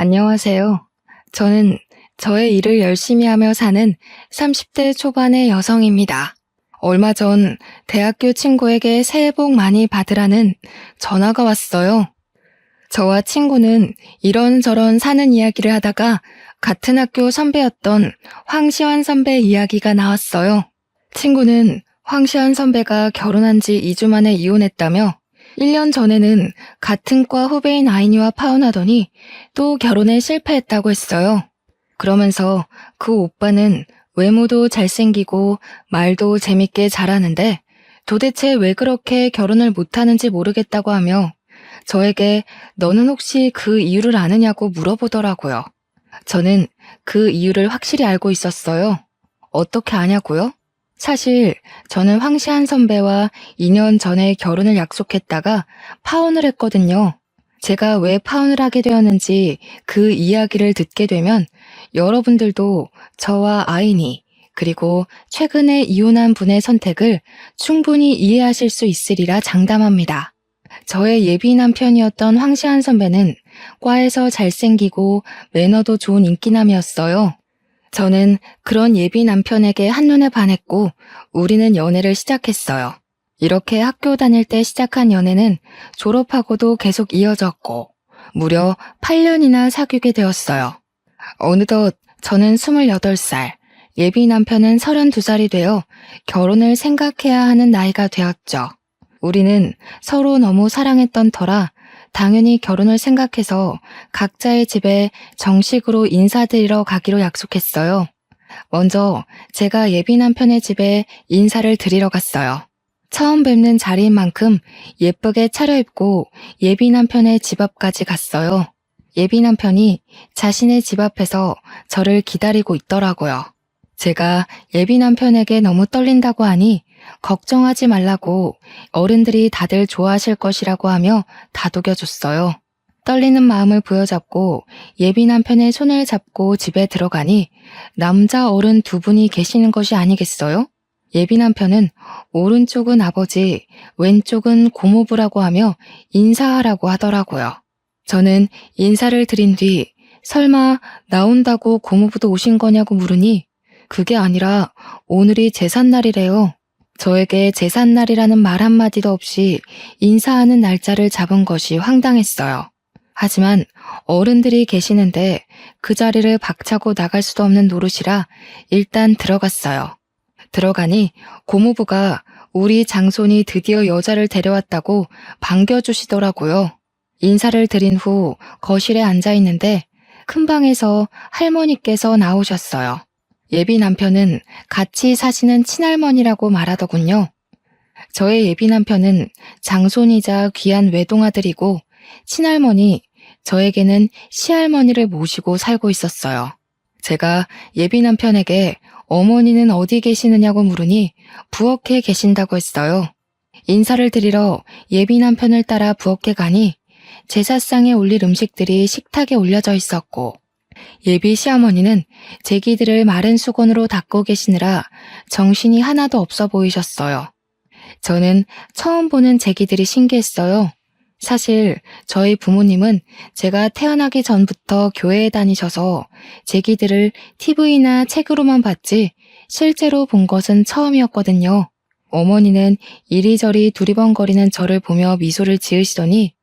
안녕하세요. 저는 저의 일을 열심히 하며 사는 30대 초반의 여성입니다. 얼마 전 대학교 친구에게 새해 복 많이 받으라는 전화가 왔어요. 저와 친구는 이런저런 사는 이야기를 하다가 같은 학교 선배였던 황시환 선배 이야기가 나왔어요. 친구는 황시환 선배가 결혼한 지 2주 만에 이혼했다며 1년 전에는 같은 과 후배인 아이니와 파혼하더니 또 결혼에 실패했다고 했어요. 그러면서 그 오빠는 외모도 잘생기고 말도 재밌게 잘하는데 도대체 왜 그렇게 결혼을 못하는지 모르겠다고 하며 저에게 너는 혹시 그 이유를 아느냐고 물어보더라고요. 저는 그 이유를 확실히 알고 있었어요. 어떻게 아냐고요? 사실 저는 황시한 선배와 2년 전에 결혼을 약속했다가 파혼을 했거든요. 제가 왜 파혼을 하게 되었는지 그 이야기를 듣게 되면 여러분들도 저와 아이니 그리고 최근에 이혼한 분의 선택을 충분히 이해하실 수 있으리라 장담합니다. 저의 예비 남편이었던 황시한 선배는 과에서 잘생기고 매너도 좋은 인기남이었어요. 저는 그런 예비 남편에게 한눈에 반했고 우리는 연애를 시작했어요. 이렇게 학교 다닐 때 시작한 연애는 졸업하고도 계속 이어졌고 무려 8년이나 사귀게 되었어요. 어느덧 저는 28살, 예비 남편은 32살이 되어 결혼을 생각해야 하는 나이가 되었죠. 우리는 서로 너무 사랑했던 터라 당연히 결혼을 생각해서 각자의 집에 정식으로 인사드리러 가기로 약속했어요. 먼저 제가 예비 남편의 집에 인사를 드리러 갔어요. 처음 뵙는 자리인 만큼 예쁘게 차려입고 예비 남편의 집 앞까지 갔어요. 예비 남편이 자신의 집 앞에서 저를 기다리고 있더라고요. 제가 예비 남편에게 너무 떨린다고 하니 걱정하지 말라고 어른들이 다들 좋아하실 것이라고 하며 다독여줬어요. 떨리는 마음을 부여잡고 예비 남편의 손을 잡고 집에 들어가니 남자 어른 두 분이 계시는 것이 아니겠어요? 예비 남편은 오른쪽은 아버지, 왼쪽은 고모부라고 하며 인사하라고 하더라고요. 저는 인사를 드린 뒤 설마 나온다고 고모부도 오신 거냐고 물으니 그게 아니라 오늘이 제삿날이래요. 저에게 제삿날이라는 말 한마디도 없이 인사하는 날짜를 잡은 것이 황당했어요. 하지만 어른들이 계시는데 그 자리를 박차고 나갈 수도 없는 노릇이라 일단 들어갔어요. 들어가니 고모부가 우리 장손이 드디어 여자를 데려왔다고 반겨주시더라고요. 인사를 드린 후 거실에 앉아 있는데 큰 방에서 할머니께서 나오셨어요. 예비 남편은 같이 사시는 친할머니라고 말하더군요. 저의 예비 남편은 장손이자 귀한 외동아들이고 친할머니, 저에게는 시할머니를 모시고 살고 있었어요. 제가 예비 남편에게 어머니는 어디 계시느냐고 물으니 부엌에 계신다고 했어요. 인사를 드리러 예비 남편을 따라 부엌에 가니 제사상에 올릴 음식들이 식탁에 올려져 있었고 예비 시어머니는 제기들을 마른 수건으로 닦고 계시느라 정신이 하나도 없어 보이셨어요. 저는 처음 보는 제기들이 신기했어요. 사실 저희 부모님은 제가 태어나기 전부터 교회에 다니셔서 제기들을 TV나 책으로만 봤지 실제로 본 것은 처음이었거든요. 어머니는 이리저리 두리번거리는 저를 보며 미소를 지으시더니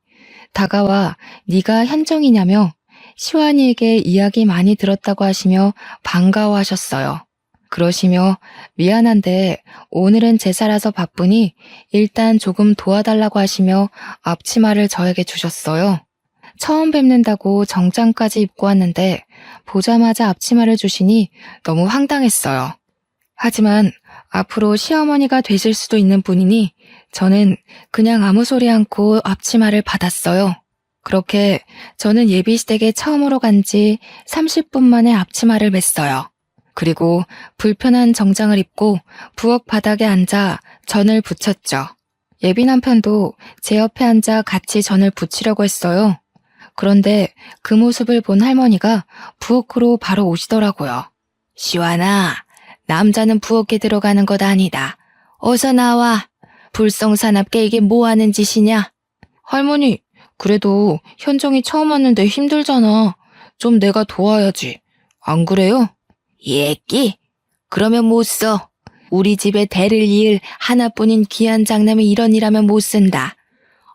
다가와 네가 현정이냐며 시완이에게 이야기 많이 들었다고 하시며 반가워하셨어요. 그러시며 미안한데 오늘은 제사라서 바쁘니 일단 조금 도와달라고 하시며 앞치마를 저에게 주셨어요. 처음 뵙는다고 정장까지 입고 왔는데 보자마자 앞치마를 주시니 너무 황당했어요. 하지만 앞으로 시어머니가 되실 수도 있는 분이니 저는 그냥 아무 소리 않고 앞치마를 받았어요. 그렇게 저는 예비시댁에 처음으로 간 지 30분 만에 앞치마를 맸어요. 그리고 불편한 정장을 입고 부엌 바닥에 앉아 전을 부쳤죠. 예비 남편도 제 옆에 앉아 같이 전을 부치려고 했어요. 그런데 그 모습을 본 할머니가 부엌으로 바로 오시더라고요. 시완아, 남자는 부엌에 들어가는 것 아니다. 어서 나와. 불성사납게 이게 뭐 하는 짓이냐? 할머니, 그래도 현정이 처음 왔는데 힘들잖아. 좀 내가 도와야지. 안 그래요? 예끼? 그러면 못 써. 우리 집에 대를 이을 하나뿐인 귀한 장남이 이런 일하면 못 쓴다.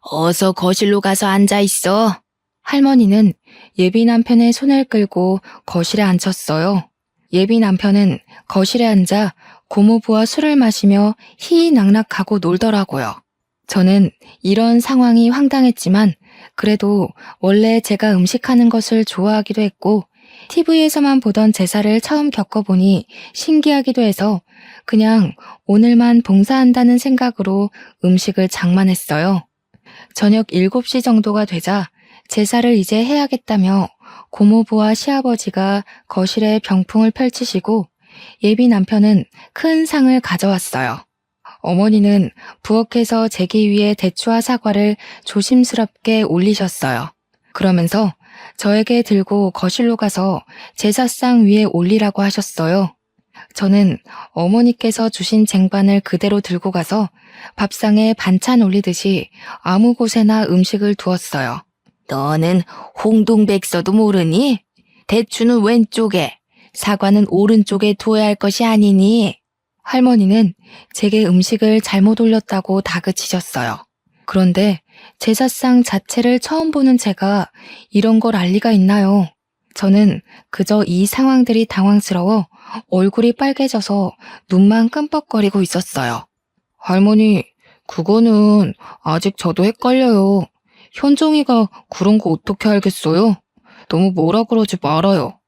어서 거실로 가서 앉아 있어. 할머니는 예비 남편의 손을 끌고 거실에 앉혔어요. 예비 남편은 거실에 앉아 고모부와 술을 마시며 희희낙낙하고 놀더라고요. 저는 이런 상황이 황당했지만 그래도 원래 제가 음식하는 것을 좋아하기도 했고 TV에서만 보던 제사를 처음 겪어보니 신기하기도 해서 그냥 오늘만 봉사한다는 생각으로 음식을 장만했어요. 저녁 7시 정도가 되자 제사를 이제 해야겠다며 고모부와 시아버지가 거실에 병풍을 펼치시고 예비 남편은 큰 상을 가져왔어요. 어머니는 부엌에서 제기 위에 대추와 사과를 조심스럽게 올리셨어요. 그러면서 저에게 들고 거실로 가서 제사상 위에 올리라고 하셨어요. 저는 어머니께서 주신 쟁반을 그대로 들고 가서 밥상에 반찬 올리듯이 아무 곳에나 음식을 두었어요. 너는 홍동백서도 모르니? 대추는 왼쪽에, 사과는 오른쪽에 두어야 할 것이 아니니? 할머니는 제게 음식을 잘못 올렸다고 다그치셨어요. 그런데 제사상 자체를 처음 보는 제가 이런 걸 알 리가 있나요? 저는 그저 이 상황들이 당황스러워 얼굴이 빨개져서 눈만 끔뻑거리고 있었어요. 할머니, 그거는 아직 저도 헷갈려요. 현정이가 그런 거 어떻게 알겠어요? 너무 뭐라 그러지 말아요.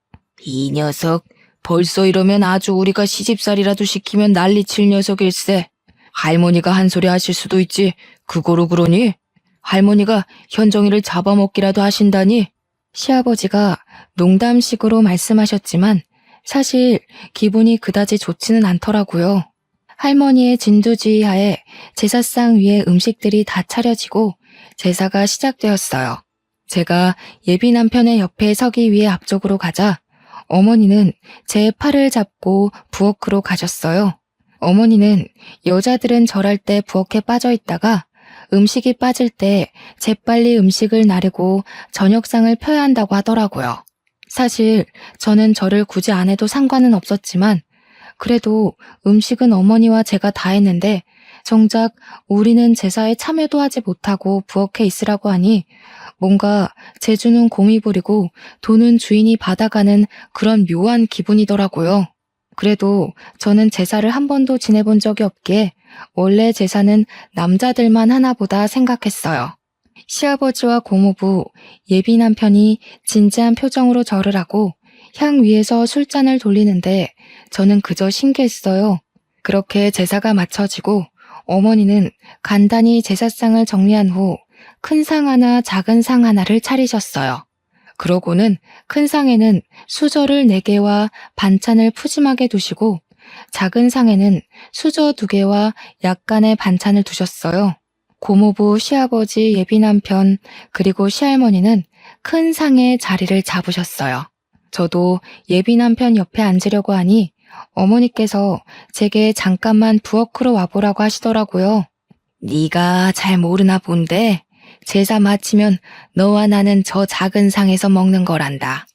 이 녀석, 벌써 이러면 아주 우리가 시집살이라도 시키면 난리칠 녀석일세. 할머니가 한 소리 하실 수도 있지. 그거로 그러니? 할머니가 현정이를 잡아먹기라도 하신다니? 시아버지가 농담식으로 말씀하셨지만 사실 기분이 그다지 좋지는 않더라고요. 할머니의 진두지휘하에 제사상 위에 음식들이 다 차려지고 제사가 시작되었어요. 제가 예비 남편의 옆에 서기 위해 앞쪽으로 가자 어머니는 제 팔을 잡고 부엌으로 가셨어요. 어머니는 여자들은 절할 때 부엌에 빠져 있다가 음식이 빠질 때 재빨리 음식을 나르고 저녁상을 펴야 한다고 하더라고요. 사실 저는 절을 굳이 안 해도 상관은 없었지만 그래도 음식은 어머니와 제가 다 했는데 정작 우리는 제사에 참여도 하지 못하고 부엌에 있으라고 하니 뭔가 제주는 곰이 부리고 돈은 주인이 받아가는 그런 묘한 기분이더라고요. 그래도 저는 제사를 한 번도 지내본 적이 없기에 원래 제사는 남자들만 하나 보다 생각했어요. 시아버지와 고모부, 예비 남편이 진지한 표정으로 절을 하고 향 위에서 술잔을 돌리는데 저는 그저 신기했어요. 그렇게 제사가 마쳐지고 어머니는 간단히 제사상을 정리한 후 큰 상 하나, 작은 상 하나를 차리셨어요. 그러고는 큰 상에는 수저를 4개와 반찬을 푸짐하게 두시고 작은 상에는 수저 2개와 약간의 반찬을 두셨어요. 고모부, 시아버지, 예비 남편, 그리고 시할머니는 큰 상에 자리를 잡으셨어요. 저도 예비 남편 옆에 앉으려고 하니 어머니께서 제게 잠깐만 부엌으로 와보라고 하시더라고요. 네가 잘 모르나 본데 제사 마치면 너와 나는 저 작은 상에서 먹는 거란다.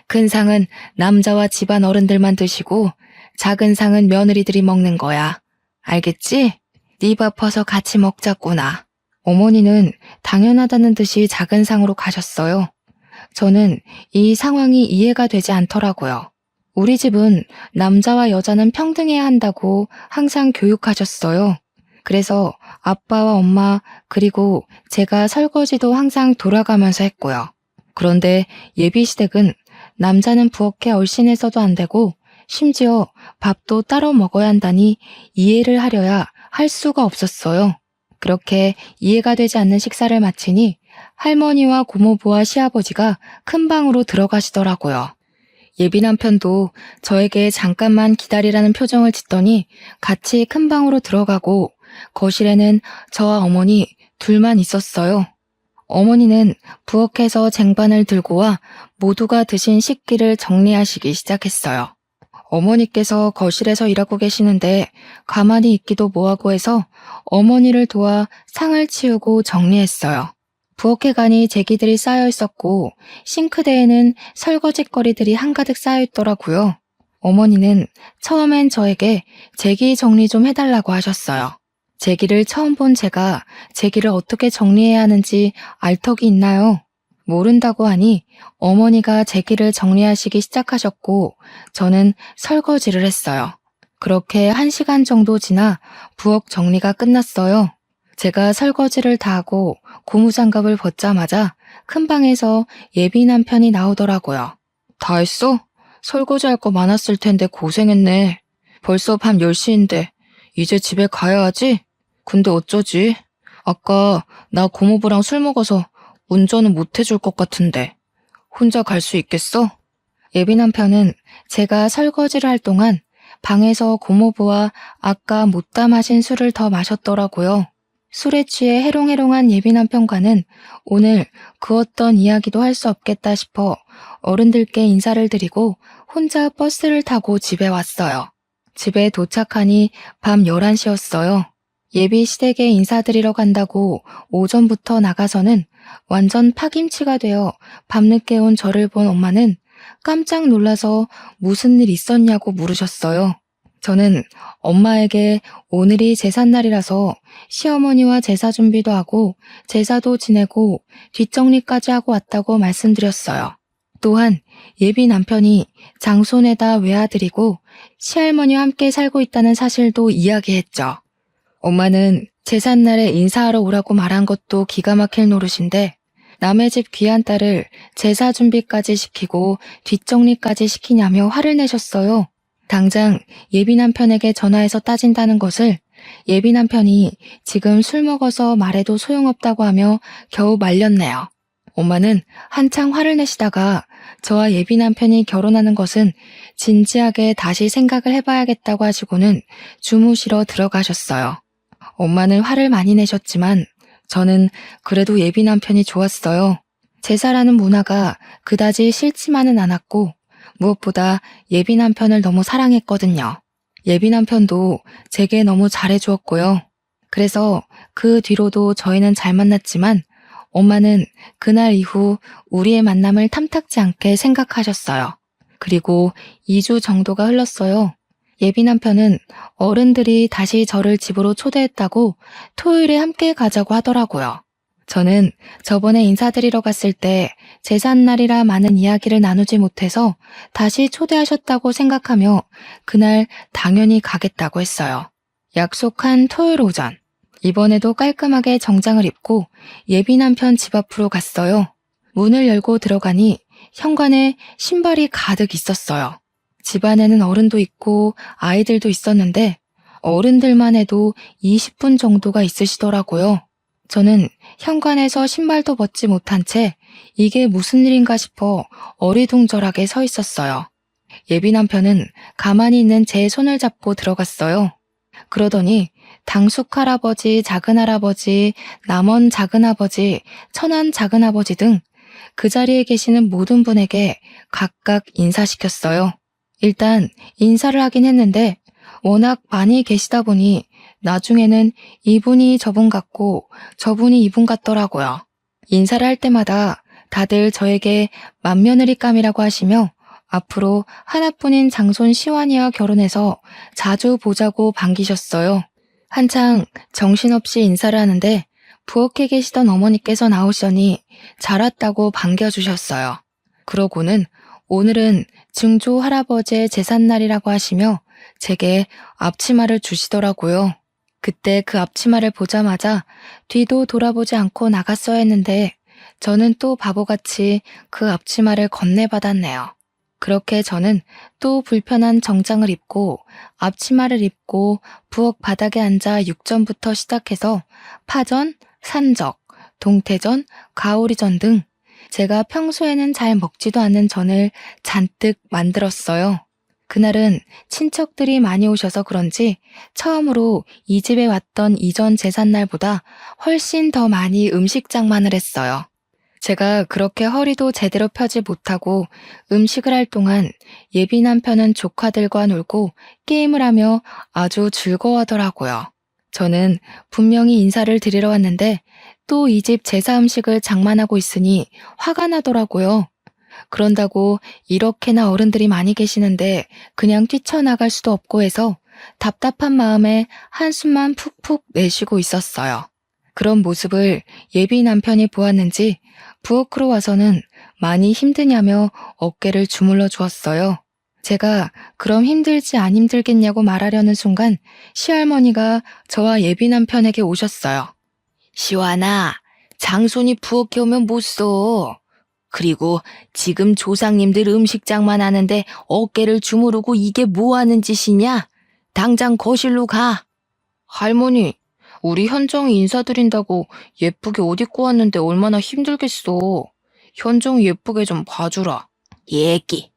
큰 상은 남자와 집안 어른들만 드시고 작은 상은 며느리들이 먹는 거야. 알겠지? 네 밥 퍼서 같이 먹자꾸나. 어머니는 당연하다는 듯이 작은 상으로 가셨어요. 저는 이 상황이 이해가 되지 않더라고요. 우리 집은 남자와 여자는 평등해야 한다고 항상 교육하셨어요. 그래서 아빠와 엄마 그리고 제가 설거지도 항상 돌아가면서 했고요. 그런데 예비시댁은 남자는 부엌에 얼씬해서도 안 되고 심지어 밥도 따로 먹어야 한다니 이해를 하려야 할 수가 없었어요. 그렇게 이해가 되지 않는 식사를 마치니 할머니와 고모부와 시아버지가 큰 방으로 들어가시더라고요. 예비 남편도 저에게 잠깐만 기다리라는 표정을 짓더니 같이 큰 방으로 들어가고 거실에는 저와 어머니 둘만 있었어요. 어머니는 부엌에서 쟁반을 들고 와 모두가 드신 식기를 정리하시기 시작했어요. 어머니께서 거실에서 일하고 계시는데 가만히 있기도 뭐하고 해서 어머니를 도와 상을 치우고 정리했어요. 부엌에가니 제기들이 쌓여 있었고 싱크대에는 설거지거리들이 한가득 쌓여 있더라고요. 어머니는 처음엔 저에게 제기 정리 좀 해달라고 하셨어요. 제기를 처음 본 제가 제기를 어떻게 정리해야 하는지 알 턱이 있나요? 모른다고 하니 어머니가 제기를 정리하시기 시작하셨고 저는 설거지를 했어요. 그렇게 1시간 정도 지나 부엌 정리가 끝났어요. 제가 설거지를 다 하고 고무장갑을 벗자마자 큰 방에서 예비 남편이 나오더라고요. 다 했어? 설거지할 거 많았을 텐데 고생했네. 벌써 밤 10시인데 이제 집에 가야 하지? 근데 어쩌지? 아까 나 고모부랑 술 먹어서 운전은 못 해줄 것 같은데 혼자 갈 수 있겠어? 예비 남편은 제가 설거지를 할 동안 방에서 고모부와 아까 못다 마신 술을 더 마셨더라고요. 술에 취해 해롱해롱한 예비 남편과는 오늘 그 어떤 이야기도 할 수 없겠다 싶어 어른들께 인사를 드리고 혼자 버스를 타고 집에 왔어요. 집에 도착하니 밤 11시였어요. 예비 시댁에 인사드리러 간다고 오전부터 나가서는 완전 파김치가 되어 밤늦게 온 저를 본 엄마는 깜짝 놀라서 무슨 일 있었냐고 물으셨어요. 저는 엄마에게 오늘이 제삿날이라서 시어머니와 제사 준비도 하고 제사도 지내고 뒷정리까지 하고 왔다고 말씀드렸어요. 또한 예비 남편이 장손에다 외아들이고 시할머니와 함께 살고 있다는 사실도 이야기했죠. 엄마는 제삿날에 인사하러 오라고 말한 것도 기가 막힐 노릇인데 남의 집 귀한 딸을 제사 준비까지 시키고 뒷정리까지 시키냐며 화를 내셨어요. 당장 예비 남편에게 전화해서 따진다는 것을 예비 남편이 지금 술 먹어서 말해도 소용없다고 하며 겨우 말렸네요. 엄마는 한창 화를 내시다가 저와 예비 남편이 결혼하는 것은 진지하게 다시 생각을 해봐야겠다고 하시고는 주무시러 들어가셨어요. 엄마는 화를 많이 내셨지만 저는 그래도 예비 남편이 좋았어요. 제사라는 문화가 그다지 싫지만은 않았고 무엇보다 예비 남편을 너무 사랑했거든요. 예비 남편도 제게 너무 잘해주었고요. 그래서 그 뒤로도 저희는 잘 만났지만 엄마는 그날 이후 우리의 만남을 탐탁지 않게 생각하셨어요. 그리고 2주 정도가 흘렀어요. 예비 남편은 어른들이 다시 저를 집으로 초대했다고 토요일에 함께 가자고 하더라고요. 저는 저번에 인사드리러 갔을 때 제삿날이라 많은 이야기를 나누지 못해서 다시 초대하셨다고 생각하며 그날 당연히 가겠다고 했어요. 약속한 토요일 오전, 이번에도 깔끔하게 정장을 입고 예비 남편 집 앞으로 갔어요. 문을 열고 들어가니 현관에 신발이 가득 있었어요. 집안에는 어른도 있고 아이들도 있었는데 어른들만 해도 20분 정도가 있으시더라고요. 저는 현관에서 신발도 벗지 못한 채 이게 무슨 일인가 싶어 어리둥절하게 서 있었어요. 예비 남편은 가만히 있는 제 손을 잡고 들어갔어요. 그러더니 당숙 할아버지, 작은 할아버지, 남원 작은 아버지, 천안 작은 아버지 등 그 자리에 계시는 모든 분에게 각각 인사시켰어요. 일단 인사를 하긴 했는데 워낙 많이 계시다 보니 나중에는 이분이 저분 같고 저분이 이분 같더라고요. 인사를 할 때마다 다들 저에게 맏며느리감이라고 하시며 앞으로 하나뿐인 장손 시완이와 결혼해서 자주 보자고 반기셨어요. 한창 정신없이 인사를 하는데 부엌에 계시던 어머니께서 나오시더니 잘 왔다고 반겨주셨어요. 그러고는 오늘은 증조 할아버지의 제삿날이라고 하시며 제게 앞치마를 주시더라고요. 그때 그 앞치마를 보자마자 뒤도 돌아보지 않고 나갔어야 했는데 저는 또 바보같이 그 앞치마를 건네받았네요. 그렇게 저는 또 불편한 정장을 입고 앞치마를 입고 부엌 바닥에 앉아 육전부터 시작해서 파전, 산적, 동태전, 가오리전 등 제가 평소에는 잘 먹지도 않는 전을 잔뜩 만들었어요. 그날은 친척들이 많이 오셔서 그런지 처음으로 이 집에 왔던 이전 제삿날보다 훨씬 더 많이 음식 장만을 했어요. 제가 그렇게 허리도 제대로 펴지 못하고 음식을 할 동안 예비 남편은 조카들과 놀고 게임을 하며 아주 즐거워하더라고요. 저는 분명히 인사를 드리러 왔는데 또 이 집 제사 음식을 장만하고 있으니 화가 나더라고요. 그런다고 이렇게나 어른들이 많이 계시는데 그냥 뛰쳐나갈 수도 없고 해서 답답한 마음에 한숨만 푹푹 내쉬고 있었어요. 그런 모습을 예비 남편이 보았는지 부엌으로 와서는 많이 힘드냐며 어깨를 주물러 주었어요. 제가 그럼 힘들지 안 힘들겠냐고 말하려는 순간 시할머니가 저와 예비 남편에게 오셨어요. 시완아, 장손이 부엌에 오면 못 써. 그리고 지금 조상님들 음식장만 하는데 어깨를 주무르고 이게 뭐 하는 짓이냐? 당장 거실로 가. 할머니, 우리 현정이 인사드린다고 예쁘게 옷 입고 왔는데 얼마나 힘들겠어. 현정이 예쁘게 좀 봐주라. 예끼.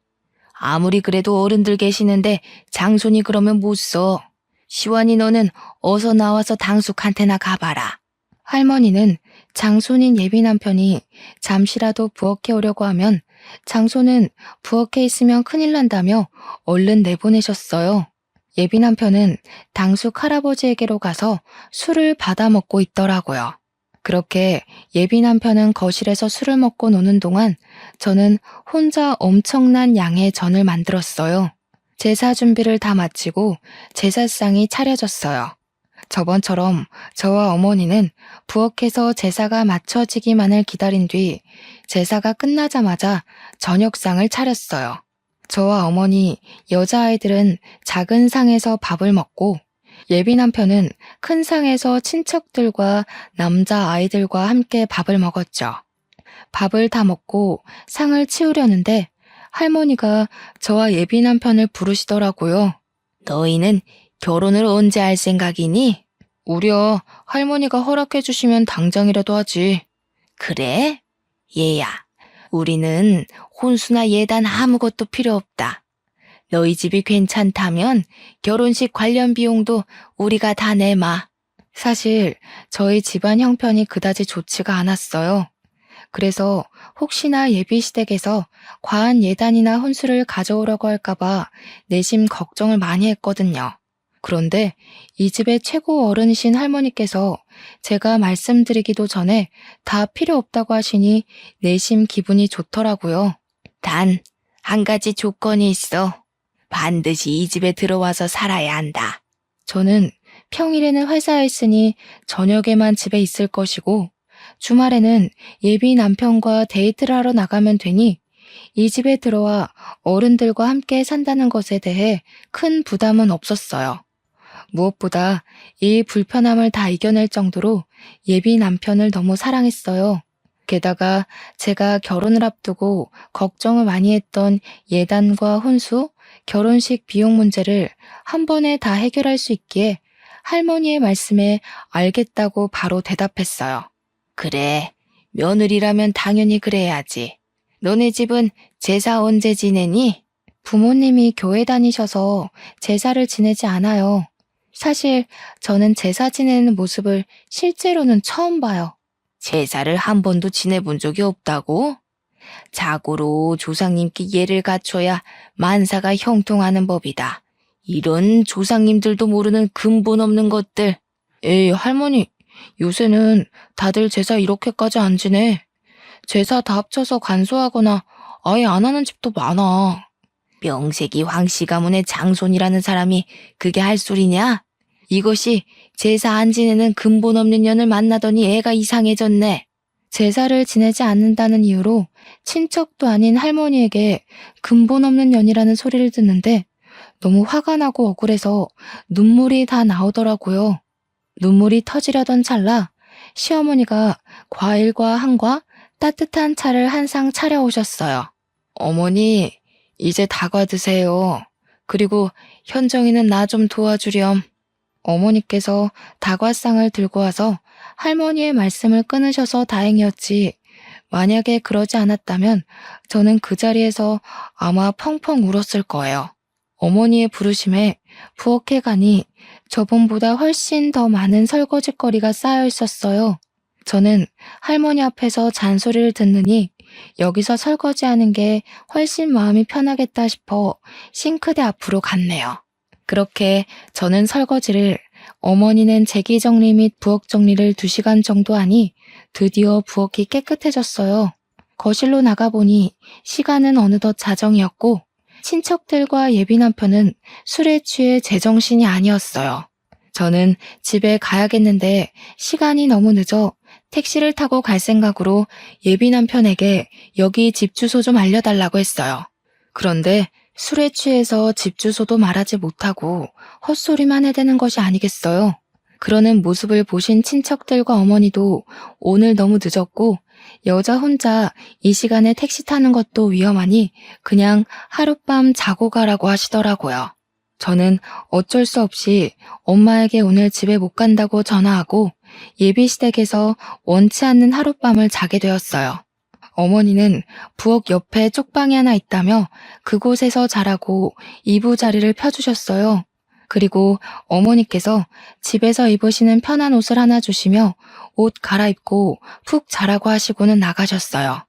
아무리 그래도 어른들 계시는데 장손이 그러면 못 써. 시완이 너는 어서 나와서 당숙한테나 가봐라. 할머니는 장손인 예비 남편이 잠시라도 부엌에 오려고 하면 장손은 부엌에 있으면 큰일 난다며 얼른 내보내셨어요. 예비 남편은 당숙 할아버지에게로 가서 술을 받아 먹고 있더라고요. 그렇게 예비 남편은 거실에서 술을 먹고 노는 동안 저는 혼자 엄청난 양의 전을 만들었어요. 제사 준비를 다 마치고 제사상이 차려졌어요. 저번처럼 저와 어머니는 부엌에서 제사가 마쳐지기만을 기다린 뒤 제사가 끝나자마자 저녁상을 차렸어요. 저와 어머니, 여자아이들은 작은 상에서 밥을 먹고 예비 남편은 큰 상에서 친척들과 남자아이들과 함께 밥을 먹었죠. 밥을 다 먹고 상을 치우려는데 할머니가 저와 예비 남편을 부르시더라고요. 너희는 결혼을 언제 할 생각이니? 우려 할머니가 허락해 주시면 당장이라도 하지. 그래? 얘야, 우리는 혼수나 예단 아무것도 필요 없다. 너희 집이 괜찮다면 결혼식 관련 비용도 우리가 다 내마. 사실 저희 집안 형편이 그다지 좋지가 않았어요. 그래서 혹시나 예비시댁에서 과한 예단이나 혼수를 가져오려고 할까봐 내심 걱정을 많이 했거든요. 그런데 이 집의 최고 어른이신 할머니께서 제가 말씀드리기도 전에 다 필요 없다고 하시니 내심 기분이 좋더라고요. 단, 한 가지 조건이 있어. 반드시 이 집에 들어와서 살아야 한다. 저는 평일에는 회사에 있으니 저녁에만 집에 있을 것이고 주말에는 예비 남편과 데이트를 하러 나가면 되니 이 집에 들어와 어른들과 함께 산다는 것에 대해 큰 부담은 없었어요. 무엇보다 이 불편함을 다 이겨낼 정도로 예비 남편을 너무 사랑했어요. 게다가 제가 결혼을 앞두고 걱정을 많이 했던 예단과 혼수, 결혼식 비용 문제를 한 번에 다 해결할 수 있기에 할머니의 말씀에 알겠다고 바로 대답했어요. 그래, 며느리라면 당연히 그래야지. 너네 집은 제사 언제 지내니? 부모님이 교회 다니셔서 제사를 지내지 않아요. 사실 저는 제사 지내는 모습을 실제로는 처음 봐요. 제사를 한 번도 지내본 적이 없다고? 자고로 조상님께 예를 갖춰야 만사가 형통하는 법이다. 이런 조상님들도 모르는 근본 없는 것들. 에이, 할머니, 요새는 다들 제사 이렇게까지 안 지내. 제사 다 합쳐서 간소하거나 아예 안 하는 집도 많아. 명색이 황씨 가문의 장손이라는 사람이 그게 할 소리냐? 이것이 제사 안 지내는 근본 없는 년을 만나더니 애가 이상해졌네. 제사를 지내지 않는다는 이유로 친척도 아닌 할머니에게 근본 없는 년이라는 소리를 듣는데 너무 화가 나고 억울해서 눈물이 다 나오더라고요. 눈물이 터지려던 찰나 시어머니가 과일과 한과 따뜻한 차를 한 상 차려오셨어요. 어머니, 이제 다과 드세요. 그리고 현정이는 나 좀 도와주렴. 어머니께서 다과상을 들고 와서 할머니의 말씀을 끊으셔서 다행이었지. 만약에 그러지 않았다면 저는 그 자리에서 아마 펑펑 울었을 거예요. 어머니의 부르심에 부엌에 가니 저번보다 훨씬 더 많은 설거지거리가 쌓여 있었어요. 저는 할머니 앞에서 잔소리를 듣느니 여기서 설거지하는 게 훨씬 마음이 편하겠다 싶어 싱크대 앞으로 갔네요. 그렇게 저는 설거지를, 어머니는 제기 정리 및 부엌 정리를 2시간 정도 하니 드디어 부엌이 깨끗해졌어요. 거실로 나가보니 시간은 어느덧 자정이었고 친척들과 예비 남편은 술에 취해 제정신이 아니었어요. 저는 집에 가야겠는데 시간이 너무 늦어 택시를 타고 갈 생각으로 예비 남편에게 여기 집 주소 좀 알려달라고 했어요. 그런데 술에 취해서 집 주소도 말하지 못하고 헛소리만 해대는 것이 아니겠어요. 그러는 모습을 보신 친척들과 어머니도 오늘 너무 늦었고 여자 혼자 이 시간에 택시 타는 것도 위험하니 그냥 하룻밤 자고 가라고 하시더라고요. 저는 어쩔 수 없이 엄마에게 오늘 집에 못 간다고 전화하고 예비시댁에서 원치 않는 하룻밤을 자게 되었어요. 어머니는 부엌 옆에 쪽방이 하나 있다며 그곳에서 자라고 이부자리를 펴주셨어요. 그리고 어머니께서 집에서 입으시는 편한 옷을 하나 주시며 옷 갈아입고 푹 자라고 하시고는 나가셨어요.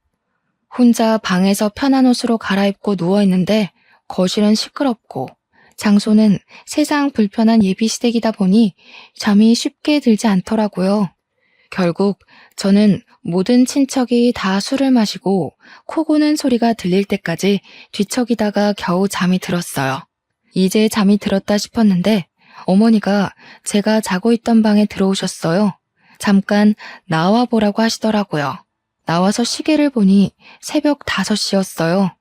혼자 방에서 편한 옷으로 갈아입고 누워있는데 거실은 시끄럽고 장소는 세상 불편한 예비시댁이다 보니 잠이 쉽게 들지 않더라고요. 결국 저는 모든 친척이 다 술을 마시고 코 고는 소리가 들릴 때까지 뒤척이다가 겨우 잠이 들었어요. 이제 잠이 들었다 싶었는데 어머니가 제가 자고 있던 방에 들어오셨어요. 잠깐 나와 보라고 하시더라고요. 나와서 시계를 보니 새벽 5시였어요.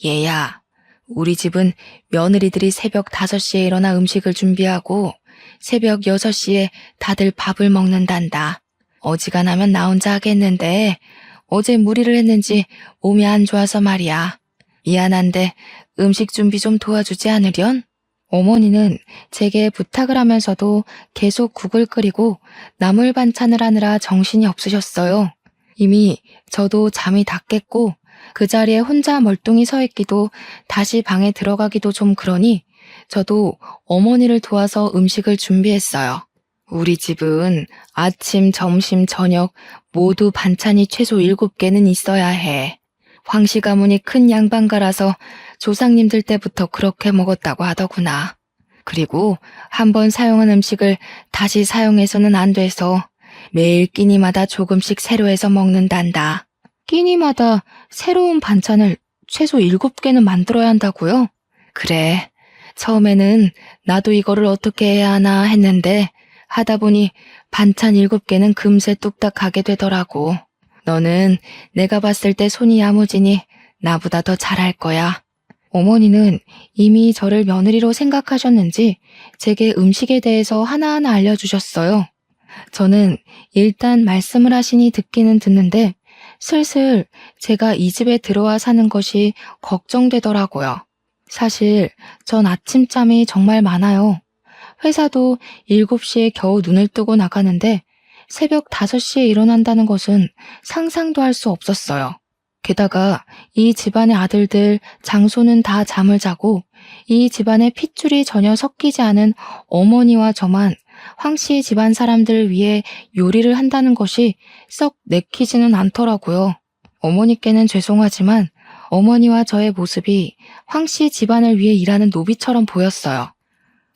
얘야, 우리 집은 며느리들이 새벽 5시에 일어나 음식을 준비하고 새벽 6시에 다들 밥을 먹는단다. 어지간하면 나 혼자 하겠는데 어제 무리를 했는지 몸이 안 좋아서 말이야. 미안한데 음식 준비 좀 도와주지 않으련? 어머니는 제게 부탁을 하면서도 계속 국을 끓이고 나물 반찬을 하느라 정신이 없으셨어요. 이미 저도 잠이 다 깼고 그 자리에 혼자 멀뚱히 서 있기도 다시 방에 들어가기도 좀 그러니 저도 어머니를 도와서 음식을 준비했어요. 우리 집은 아침, 점심, 저녁 모두 반찬이 최소 7개는 있어야 해. 황씨 가문이 큰 양반가라서 조상님들 때부터 그렇게 먹었다고 하더구나. 그리고 한번 사용한 음식을 다시 사용해서는 안 돼서 매일 끼니마다 조금씩 새로 해서 먹는단다. 끼니마다 새로운 반찬을 최소 7개는 만들어야 한다고요? 그래. 처음에는 나도 이거를 어떻게 해야 하나 했는데 하다 보니 반찬 7개는 금세 뚝딱 가게 되더라고. 너는 내가 봤을 때 손이 야무지니 나보다 더 잘할 거야. 어머니는 이미 저를 며느리로 생각하셨는지 제게 음식에 대해서 하나하나 알려주셨어요. 저는 일단 말씀을 하시니 듣기는 듣는데 슬슬 제가 이 집에 들어와 사는 것이 걱정되더라고요. 사실 전 아침잠이 정말 많아요. 회사도 7시에 겨우 눈을 뜨고 나가는데 새벽 5시에 일어난다는 것은 상상도 할 수 없었어요. 게다가 이 집안의 아들들, 장손은 다 잠을 자고 이 집안의 핏줄이 전혀 섞이지 않은 어머니와 저만 황씨 집안 사람들을 위해 요리를 한다는 것이 썩 내키지는 않더라고요. 어머니께는 죄송하지만 어머니와 저의 모습이 황씨 집안을 위해 일하는 노비처럼 보였어요.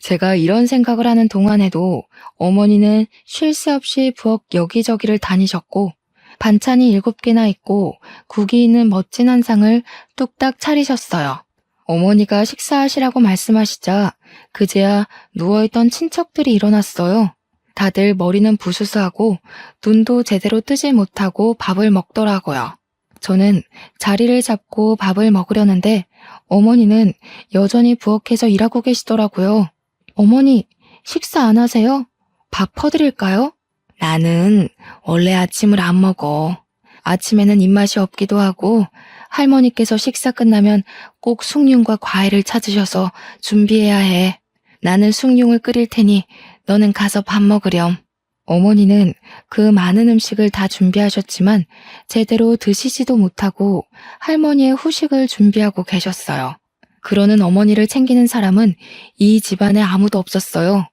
제가 이런 생각을 하는 동안에도 어머니는 쉴 새 없이 부엌 여기저기를 다니셨고 반찬이 7개나 있고 국이 있는 멋진 한 상을 뚝딱 차리셨어요. 어머니가 식사하시라고 말씀하시자 그제야 누워있던 친척들이 일어났어요. 다들 머리는 부스스하고 눈도 제대로 뜨지 못하고 밥을 먹더라고요. 저는 자리를 잡고 밥을 먹으려는데 어머니는 여전히 부엌에서 일하고 계시더라고요. 어머니, 식사 안 하세요? 밥 퍼드릴까요? 나는 원래 아침을 안 먹어. 아침에는 입맛이 없기도 하고 할머니께서 식사 끝나면 꼭 숭늉과 과일을 찾으셔서 준비해야 해. 나는 숭늉을 끓일 테니 너는 가서 밥 먹으렴. 어머니는 그 많은 음식을 다 준비하셨지만 제대로 드시지도 못하고 할머니의 후식을 준비하고 계셨어요. 그러는 어머니를 챙기는 사람은 이 집안에 아무도 없었어요.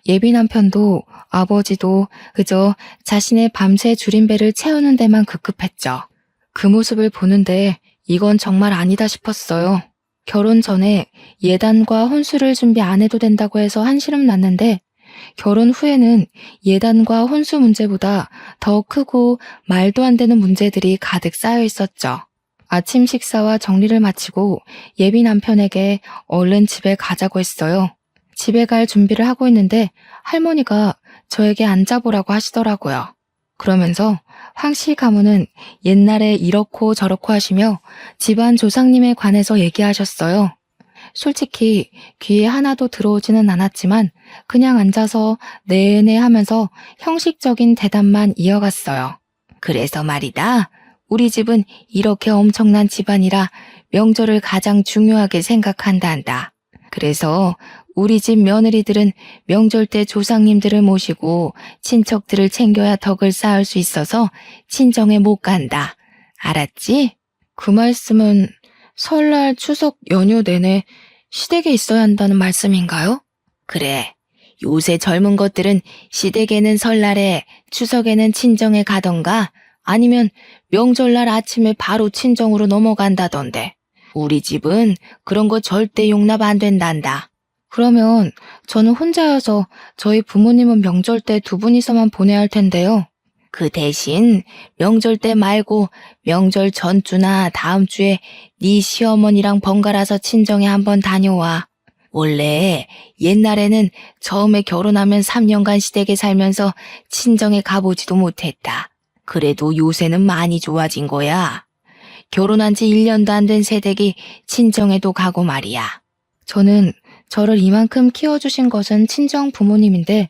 예비 남편도 아버지도 그저 자신의 밤새 줄인 배를 채우는 데만 급급했죠. 그 모습을 보는데 이건 정말 아니다 싶었어요. 결혼 전에 예단과 혼수를 준비 안 해도 된다고 해서 한시름 났는데 결혼 후에는 예단과 혼수 문제보다 더 크고 말도 안 되는 문제들이 가득 쌓여 있었죠. 아침 식사와 정리를 마치고 예비 남편에게 얼른 집에 가자고 했어요. 집에 갈 준비를 하고 있는데 할머니가 저에게 앉아보라고 하시더라고요. 그러면서 황씨 가문은 옛날에 이렇고 저렇고 하시며 집안 조상님에 관해서 얘기하셨어요. 솔직히 귀에 하나도 들어오지는 않았지만 그냥 앉아서 네네 하면서 형식적인 대답만 이어갔어요. 그래서 말이다. 우리 집은 이렇게 엄청난 집안이라 명절을 가장 중요하게 생각한단다. 그래서 우리 집 며느리들은 명절 때 조상님들을 모시고 친척들을 챙겨야 덕을 쌓을 수 있어서 친정에 못 간다. 알았지? 그 말씀은 설날, 추석 연휴 내내 시댁에 있어야 한다는 말씀인가요? 그래. 요새 젊은 것들은 시댁에는 설날에, 추석에는 친정에 가던가 아니면 명절날 아침에 바로 친정으로 넘어간다던데. 우리 집은 그런 거 절대 용납 안 된단다. 그러면 저는 혼자여서 저희 부모님은 명절 때 두 분이서만 보내야 할 텐데요. 그 대신 명절 때 말고 명절 전주나 다음 주에 네 시어머니랑 번갈아서 친정에 한번 다녀와. 원래 옛날에는 처음에 결혼하면 3년간 시댁에 살면서 친정에 가보지도 못했다. 그래도 요새는 많이 좋아진 거야. 결혼한 지 1년도 안 된 새댁이 친정에도 가고 말이야. 저는 저를 이만큼 키워주신 것은 친정 부모님인데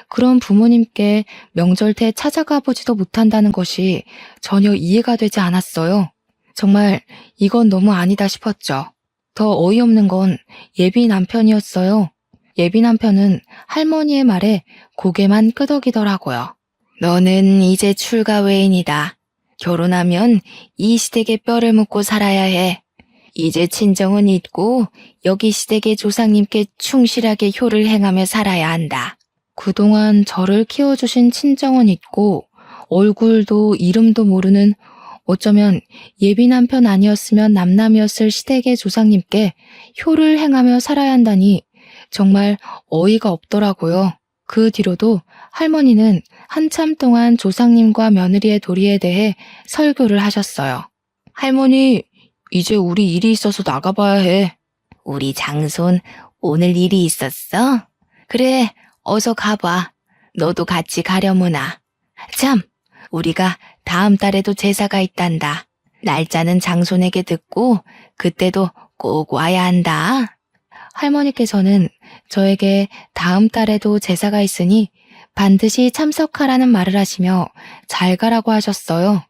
그런 부모님께 명절 때 찾아가 보지도 못한다는 것이 전혀 이해가 되지 않았어요. 정말 이건 너무 아니다 싶었죠. 더 어이없는 건 예비 남편이었어요. 예비 남편은 할머니의 말에 고개만 끄덕이더라고요. 너는 이제 출가 외인이다. 결혼하면 이 시댁에 뼈를 묻고 살아야 해. 이제 친정은 잊고 여기 시댁의 조상님께 충실하게 효를 행하며 살아야 한다. 그동안 저를 키워주신 친정은 잊고 얼굴도 이름도 모르는 어쩌면 예비 남편 아니었으면 남남이었을 시댁의 조상님께 효를 행하며 살아야 한다니 정말 어이가 없더라고요. 그 뒤로도 할머니는 한참 동안 조상님과 며느리의 도리에 대해 설교를 하셨어요. 할머니, 이제 우리 일이 있어서 나가봐야 해. 우리 장손 오늘 일이 있었어? 그래, 어서 가봐. 너도 같이 가려무나. 참, 우리가 다음 달에도 제사가 있단다. 날짜는 장손에게 듣고 그때도 꼭 와야 한다. 할머니께서는 저에게 다음 달에도 제사가 있으니 반드시 참석하라는 말을 하시며 잘 가라고 하셨어요.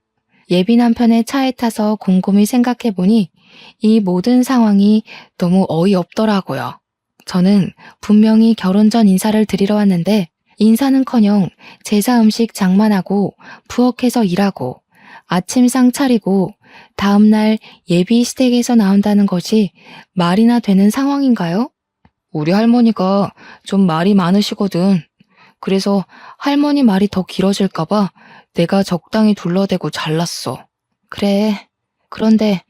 예비 남편의 차에 타서 곰곰이 생각해보니 이 모든 상황이 너무 어이없더라고요. 저는 분명히 결혼 전 인사를 드리러 왔는데 인사는커녕 제사 음식 장만하고 부엌에서 일하고 아침상 차리고 다음날 예비 시댁에서 나온다는 것이 말이나 되는 상황인가요? 우리 할머니가 좀 말이 많으시거든. 그래서 할머니 말이 더 길어질까봐 내가 적당히 둘러대고 잘랐어. 그래. 그런데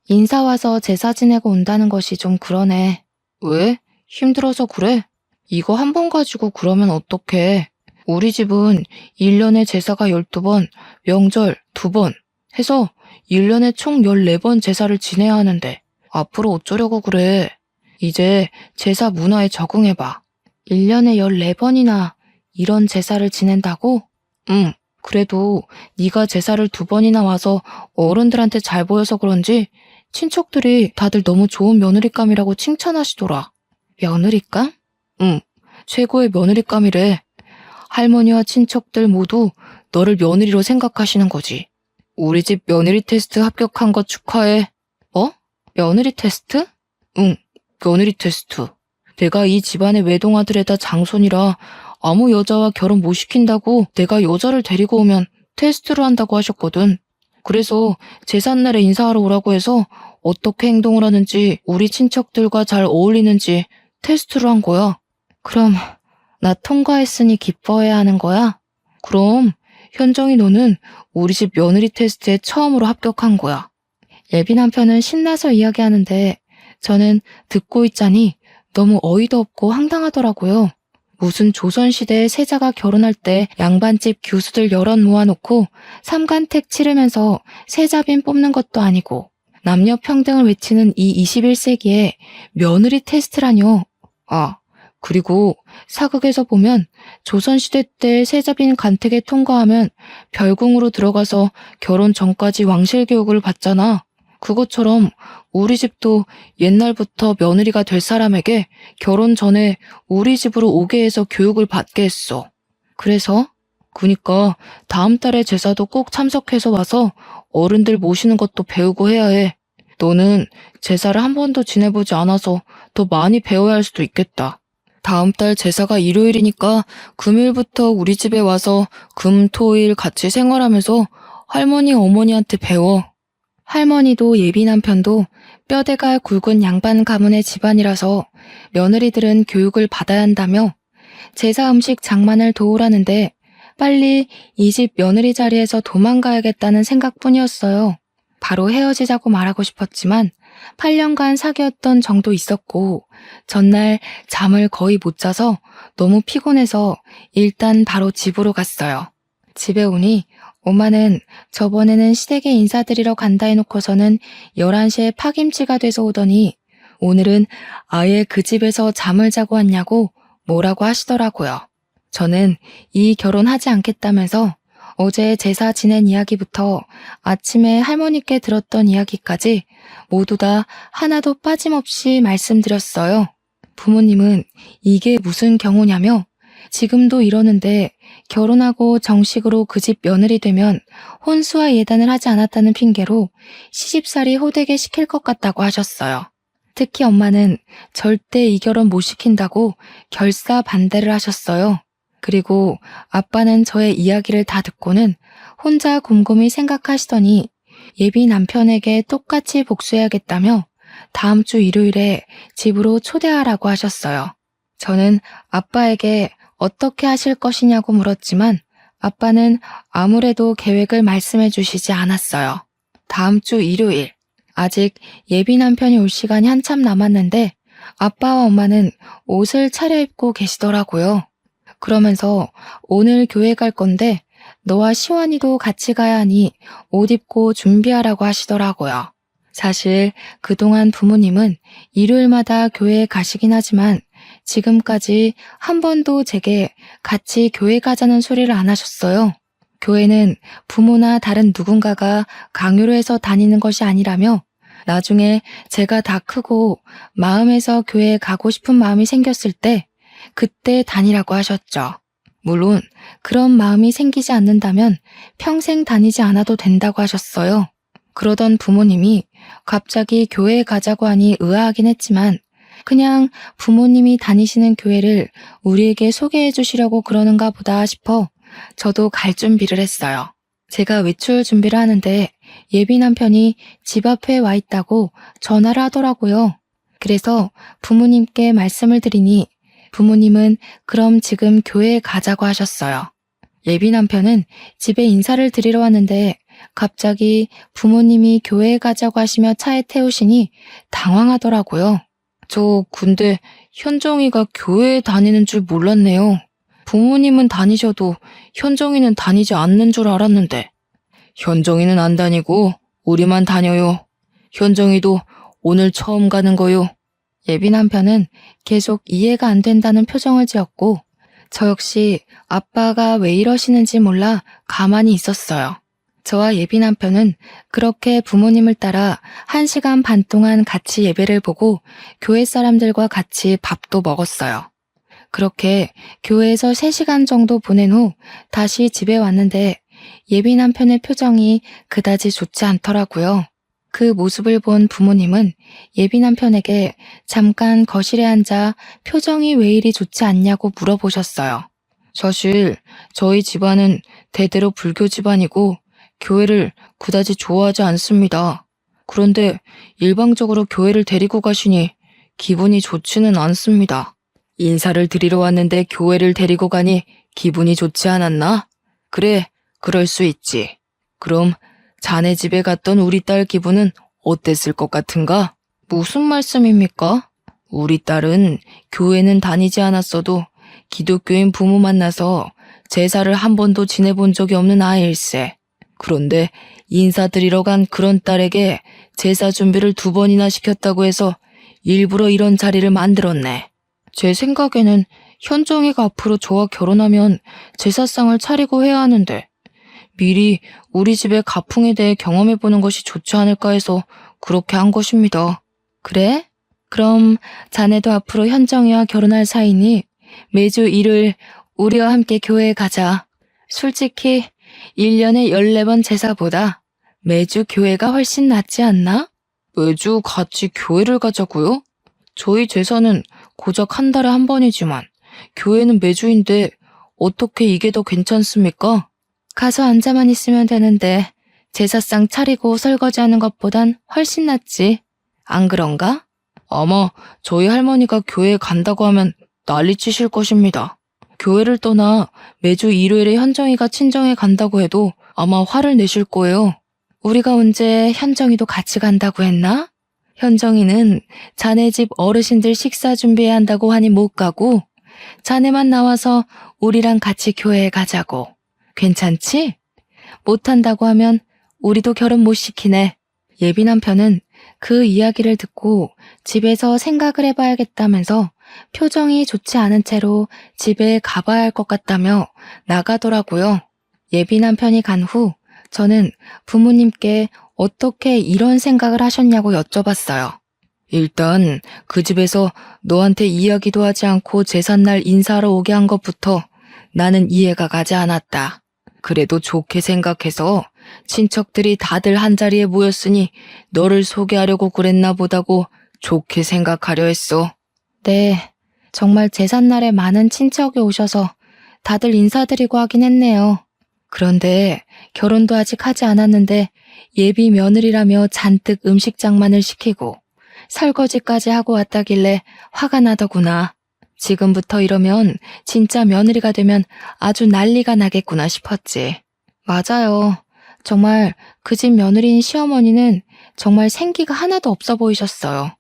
인사 와서 제사 지내고 온다는 것이 좀 그러네. 왜? 힘들어서 그래? 이거 한 번 가지고 그러면 어떡해. 우리 집은 1년에 제사가 12번, 명절 2번 해서 1년에 총 14번 제사를 지내야 하는데 앞으로 어쩌려고 그래. 이제 제사 문화에 적응해봐. 1년에 14번이나 이런 제사를 지낸다고? 응. 그래도 네가 제사를 2번이나 와서 어른들한테 잘 보여서 그런지 친척들이 다들 너무 좋은 며느리감이라고 칭찬하시더라. 며느리감? 응. 최고의 며느리감이래. 할머니와 친척들 모두 너를 며느리로 생각하시는 거지. 우리 집 며느리 테스트 합격한 거 축하해. 어? 며느리 테스트? 응. 며느리 테스트. 내가 이 집안의 외동아들에다 장손이라 아무 여자와 결혼 못 시킨다고 내가 여자를 데리고 오면 테스트를 한다고 하셨거든. 그래서 제삿날에 인사하러 오라고 해서 어떻게 행동을 하는지 우리 친척들과 잘 어울리는지 테스트를 한 거야. 그럼 나 통과했으니 기뻐해야 하는 거야? 그럼 현정이 너는 우리 집 며느리 테스트에 처음으로 합격한 거야. 예비 남편은 신나서 이야기하는데 저는 듣고 있자니 너무 어이도 없고 황당하더라고요. 무슨 조선시대에 세자가 결혼할 때 양반집 교수들 여럿 모아놓고 삼간택 치르면서 세자빈 뽑는 것도 아니고 남녀 평등을 외치는 이 21세기에 며느리 테스트라뇨. 아, 그리고 사극에서 보면 조선시대 때 세자빈 간택에 통과하면 별궁으로 들어가서 결혼 전까지 왕실 교육을 받잖아. 그것처럼 우리 집도 옛날부터 며느리가 될 사람에게 결혼 전에 우리 집으로 오게 해서 교육을 받게 했어. 그니까 다음 달에 제사도 꼭 참석해서 와서 어른들 모시는 것도 배우고 해야 해. 너는 제사를 한 번도 지내보지 않아서 더 많이 배워야 할 수도 있겠다. 다음 달 제사가 일요일이니까 금요일부터 우리 집에 와서 금, 토, 일 같이 생활하면서 할머니, 어머니한테 배워. 할머니도 예비 남편도 뼈대가 굵은 양반 가문의 집안이라서 며느리들은 교육을 받아야 한다며 제사 음식 장만을 도우라는데 빨리 이 집 며느리 자리에서 도망가야겠다는 생각뿐이었어요. 바로 헤어지자고 말하고 싶었지만 8년간 사귀었던 정도 있었고 전날 잠을 거의 못 자서 너무 피곤해서 일단 바로 집으로 갔어요. 집에 오니 엄마는 저번에는 시댁에 인사드리러 간다 해놓고서는 11시에 파김치가 돼서 오더니 오늘은 아예 그 집에서 잠을 자고 왔냐고 뭐라고 하시더라고요. 저는 이 결혼하지 않겠다면서 어제 제사 지낸 이야기부터 아침에 할머니께 들었던 이야기까지 모두 다 하나도 빠짐없이 말씀드렸어요. 부모님은 이게 무슨 경우냐며 지금도 이러는데 결혼하고 정식으로 그 집 며느리 되면 혼수와 예단을 하지 않았다는 핑계로 시집살이 호되게 시킬 것 같다고 하셨어요. 특히 엄마는 절대 이 결혼 못 시킨다고 결사 반대를 하셨어요. 그리고 아빠는 저의 이야기를 다 듣고는 혼자 곰곰이 생각하시더니 예비 남편에게 똑같이 복수해야겠다며 다음 주 일요일에 집으로 초대하라고 하셨어요. 저는 아빠에게 어떻게 하실 것이냐고 물었지만 아빠는 아무래도 계획을 말씀해 주시지 않았어요. 다음 주 일요일, 아직 예비 남편이 올 시간이 한참 남았는데 아빠와 엄마는 옷을 차려입고 계시더라고요. 그러면서 오늘 교회 갈 건데 너와 시완이도 같이 가야 하니 옷 입고 준비하라고 하시더라고요. 사실 그동안 부모님은 일요일마다 교회에 가시긴 하지만 지금까지 한 번도 제게 같이 교회 가자는 소리를 안 하셨어요. 교회는 부모나 다른 누군가가 강요로 해서 다니는 것이 아니라며 나중에 제가 다 크고 마음에서 교회에 가고 싶은 마음이 생겼을 때 그때 다니라고 하셨죠. 물론 그런 마음이 생기지 않는다면 평생 다니지 않아도 된다고 하셨어요. 그러던 부모님이 갑자기 교회에 가자고 하니 의아하긴 했지만 그냥 부모님이 다니시는 교회를 우리에게 소개해 주시려고 그러는가 보다 싶어 저도 갈 준비를 했어요. 제가 외출 준비를 하는데 예비 남편이 집 앞에 와 있다고 전화를 하더라고요. 그래서 부모님께 말씀을 드리니 부모님은 그럼 지금 교회에 가자고 하셨어요. 예비 남편은 집에 인사를 드리러 왔는데 갑자기 부모님이 교회에 가자고 하시며 차에 태우시니 당황하더라고요. 저 근데 현정이가 교회에 다니는 줄 몰랐네요. 부모님은 다니셔도 현정이는 다니지 않는 줄 알았는데. 현정이는 안 다니고 우리만 다녀요. 현정이도 오늘 처음 가는 거요. 예비 남편은 계속 이해가 안 된다는 표정을 지었고 저 역시 아빠가 왜 이러시는지 몰라 가만히 있었어요. 저와 예비 남편은 그렇게 부모님을 따라 1시간 반 동안 같이 예배를 보고 교회 사람들과 같이 밥도 먹었어요. 그렇게 교회에서 3시간 정도 보낸 후 다시 집에 왔는데 예비 남편의 표정이 그다지 좋지 않더라고요. 그 모습을 본 부모님은 예비 남편에게 잠깐 거실에 앉아 표정이 왜 이리 좋지 않냐고 물어보셨어요. 사실 저희 집안은 대대로 불교 집안이고 교회를 그다지 좋아하지 않습니다. 그런데 일방적으로 교회를 데리고 가시니 기분이 좋지는 않습니다. 인사를 드리러 왔는데 교회를 데리고 가니 기분이 좋지 않았나? 그래, 그럴 수 있지. 그럼 자네 집에 갔던 우리 딸 기분은 어땠을 것 같은가? 무슨 말씀입니까? 우리 딸은 교회는 다니지 않았어도 기독교인 부모 만나서 제사를 한 번도 지내본 적이 없는 아이일세. 그런데 인사드리러 간 그런 딸에게 제사 준비를 2번이나 시켰다고 해서 일부러 이런 자리를 만들었네. 제 생각에는 현정이가 앞으로 저와 결혼하면 제사상을 차리고 해야 하는데 미리 우리 집의 가풍에 대해 경험해보는 것이 좋지 않을까 해서 그렇게 한 것입니다. 그래? 그럼 자네도 앞으로 현정이와 결혼할 사이니 매주 일요일 우리와 함께 교회에 가자. 솔직히 1년에 14번 제사보다 매주 교회가 훨씬 낫지 않나? 매주 같이 교회를 가자고요? 저희 제사는 고작 한 달에 한 번이지만 교회는 매주인데 어떻게 이게 더 괜찮습니까? 가서 앉아만 있으면 되는데 제사상 차리고 설거지하는 것보단 훨씬 낫지. 안 그런가? 아마 저희 할머니가 교회에 간다고 하면 난리치실 것입니다. 교회를 떠나 매주 일요일에 현정이가 친정에 간다고 해도 아마 화를 내실 거예요. 우리가 언제 현정이도 같이 간다고 했나? 현정이는 자네 집 어르신들 식사 준비해야 한다고 하니 못 가고 자네만 나와서 우리랑 같이 교회에 가자고. 괜찮지? 못한다고 하면 우리도 결혼 못 시키네. 예비 남편은 그 이야기를 듣고 집에서 생각을 해봐야겠다면서 표정이 좋지 않은 채로 집에 가봐야 할 것 같다며 나가더라고요. 예비 남편이 간 후 저는 부모님께 어떻게 이런 생각을 하셨냐고 여쭤봤어요. 일단 그 집에서 너한테 이야기도 하지 않고 제삿날 인사하러 오게 한 것부터 나는 이해가 가지 않았다. 그래도 좋게 생각해서 친척들이 다들 한자리에 모였으니 너를 소개하려고 그랬나 보다고 좋게 생각하려 했어. 네, 정말 제삿날에 많은 친척이 오셔서 다들 인사드리고 하긴 했네요. 그런데 결혼도 아직 하지 않았는데 예비 며느리라며 잔뜩 음식 장만을 시키고 설거지까지 하고 왔다길래 화가 나더구나. 지금부터 이러면 진짜 며느리가 되면 아주 난리가 나겠구나 싶었지. 맞아요. 정말 그 집 며느리인 시어머니는 정말 생기가 하나도 없어 보이셨어요.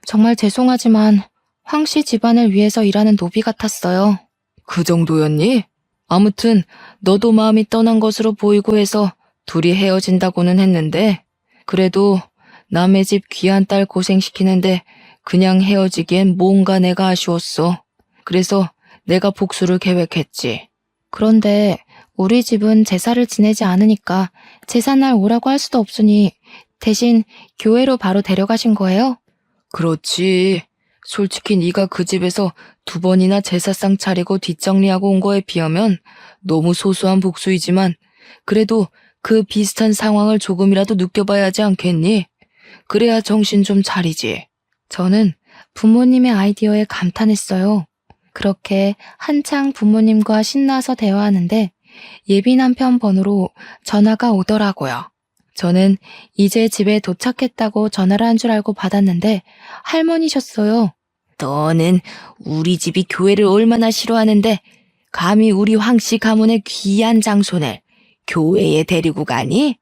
정말 죄송하지만 황씨 집안을 위해서 일하는 노비 같았어요. 그 정도였니? 아무튼 너도 마음이 떠난 것으로 보이고 해서 둘이 헤어진다고는 했는데 그래도 남의 집 귀한 딸 고생시키는데 그냥 헤어지기엔 뭔가 내가 아쉬웠어. 그래서 내가 복수를 계획했지. 그런데 우리 집은 제사를 지내지 않으니까 제사날 오라고 할 수도 없으니 대신 교회로 바로 데려가신 거예요? 그렇지. 솔직히 네가 그 집에서 2번이나 제사상 차리고 뒷정리하고 온 거에 비하면 너무 소소한 복수이지만 그래도 그 비슷한 상황을 조금이라도 느껴봐야 하지 않겠니? 그래야 정신 좀 차리지. 저는 부모님의 아이디어에 감탄했어요. 그렇게 한창 부모님과 신나서 대화하는데 예비 남편 번호로 전화가 오더라고요. 저는 이제 집에 도착했다고 전화를 한 줄 알고 받았는데 할머니셨어요. 너는 우리 집이 교회를 얼마나 싫어하는데 감히 우리 황씨 가문의 귀한 장손을 교회에 데리고 가니?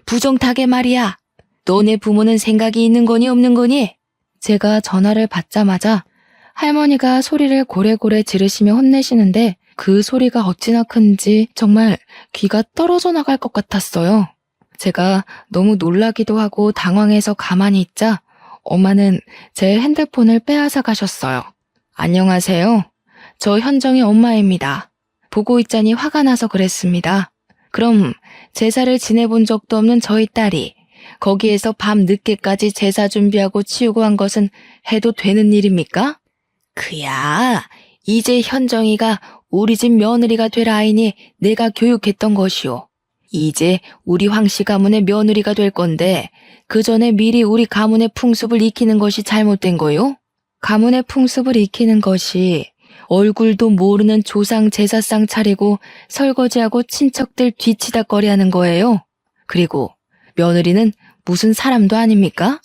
부정타게 말이야. 너네 부모는 생각이 있는 거니 없는 거니? 제가 전화를 받자마자 할머니가 소리를 고래고래 지르시며 혼내시는데 그 소리가 어찌나 큰지 정말 귀가 떨어져 나갈 것 같았어요. 제가 너무 놀라기도 하고 당황해서 가만히 있자 엄마는 제 핸드폰을 빼앗아 가셨어요. 안녕하세요. 저 현정이 엄마입니다. 보고 있자니 화가 나서 그랬습니다. 그럼 제사를 지내본 적도 없는 저희 딸이 거기에서 밤 늦게까지 제사 준비하고 치우고 한 것은 해도 되는 일입니까? 그야, 이제 현정이가 우리 집 며느리가 될 아이니 내가 교육했던 것이오. 이제 우리 황씨 가문의 며느리가 될 건데 그 전에 미리 우리 가문의 풍습을 익히는 것이 잘못된 거요? 가문의 풍습을 익히는 것이 얼굴도 모르는 조상 제사상 차리고 설거지하고 친척들 뒤치다꺼리하는 거예요. 그리고 며느리는 무슨 사람도 아닙니까?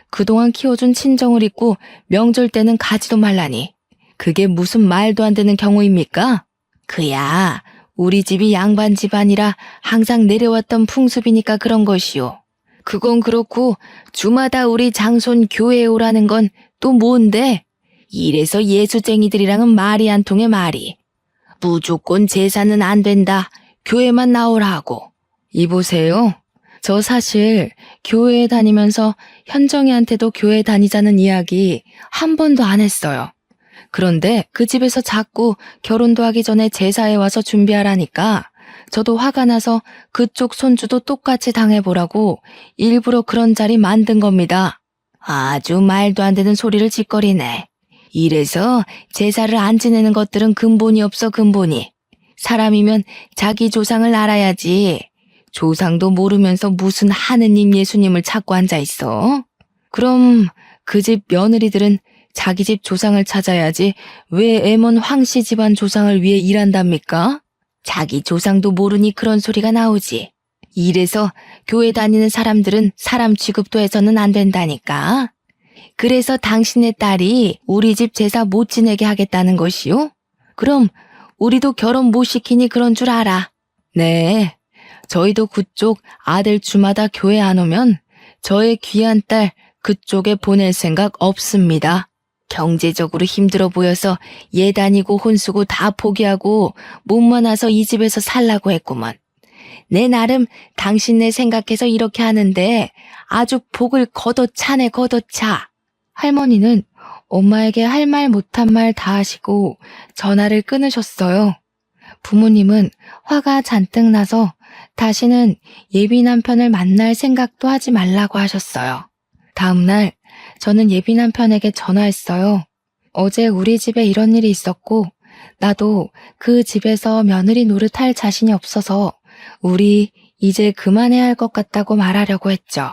그동안 키워준 친정을 잊고 명절 때는 가지도 말라니. 그게 무슨 말도 안 되는 경우입니까? 그야 우리 집이 양반 집안이라 항상 내려왔던 풍습이니까 그런 것이오. 그건 그렇고 주마다 우리 장손 교회에 오라는 건 또 뭔데? 이래서 예수쟁이들이랑은 말이 안 통해 말이. 무조건 제사는 안 된다. 교회만 나오라고. 이보세요. 저 사실 교회에 다니면서 현정이한테도 교회 다니자는 이야기 한 번도 안 했어요. 그런데 그 집에서 자꾸 결혼도 하기 전에 제사에 와서 준비하라니까 저도 화가 나서 그쪽 손주도 똑같이 당해보라고 일부러 그런 자리 만든 겁니다. 아주 말도 안 되는 소리를 짓거리네. 이래서 제사를 안 지내는 것들은 근본이 없어, 근본이. 사람이면 자기 조상을 알아야지. 조상도 모르면서 무슨 하느님 예수님을 찾고 앉아있어? 그럼 그 집 며느리들은 자기 집 조상을 찾아야지 왜 애먼 황씨 집안 조상을 위해 일한답니까? 자기 조상도 모르니 그런 소리가 나오지. 이래서 교회 다니는 사람들은 사람 취급도 해서는 안 된다니까. 그래서 당신의 딸이 우리 집 제사 못 지내게 하겠다는 것이요? 그럼 우리도 결혼 못 시키니 그런 줄 알아. 네, 저희도 그쪽 아들 주마다 교회 안 오면 저의 귀한 딸 그쪽에 보낼 생각 없습니다. 경제적으로 힘들어 보여서 얘 다니고 혼수고 다 포기하고 몸만 와서 이 집에서 살라고 했구먼. 내 나름 당신네 생각해서 이렇게 하는데 아주 복을 걷어차네, 걷어차. 할머니는 엄마에게 할 말 못한 말 다 하시고 전화를 끊으셨어요. 부모님은 화가 잔뜩 나서 다시는 예비 남편을 만날 생각도 하지 말라고 하셨어요. 다음날 저는 예비 남편에게 전화했어요. 어제 우리 집에 이런 일이 있었고 나도 그 집에서 며느리 노릇할 자신이 없어서 우리 이제 그만해야 할 것 같다고 말하려고 했죠.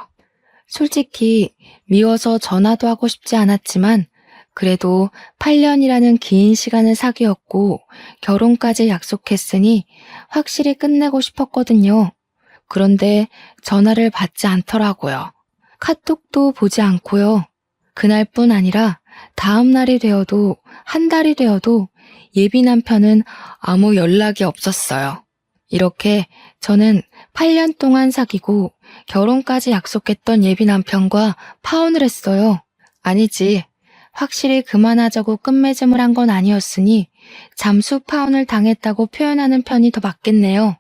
솔직히 미워서 전화도 하고 싶지 않았지만 그래도 8년이라는 긴 시간을 사귀었고 결혼까지 약속했으니 확실히 끝내고 싶었거든요. 그런데 전화를 받지 않더라고요. 카톡도 보지 않고요. 그날뿐 아니라 다음 날이 되어도 한 달이 되어도 예비 남편은 아무 연락이 없었어요. 이렇게 저는 8년 동안 사귀고 결혼까지 약속했던 예비 남편과 파혼을 했어요. 아니지. 확실히 그만하자고 끝맺음을 한 건 아니었으니 잠수 파혼을 당했다고 표현하는 편이 더 맞겠네요.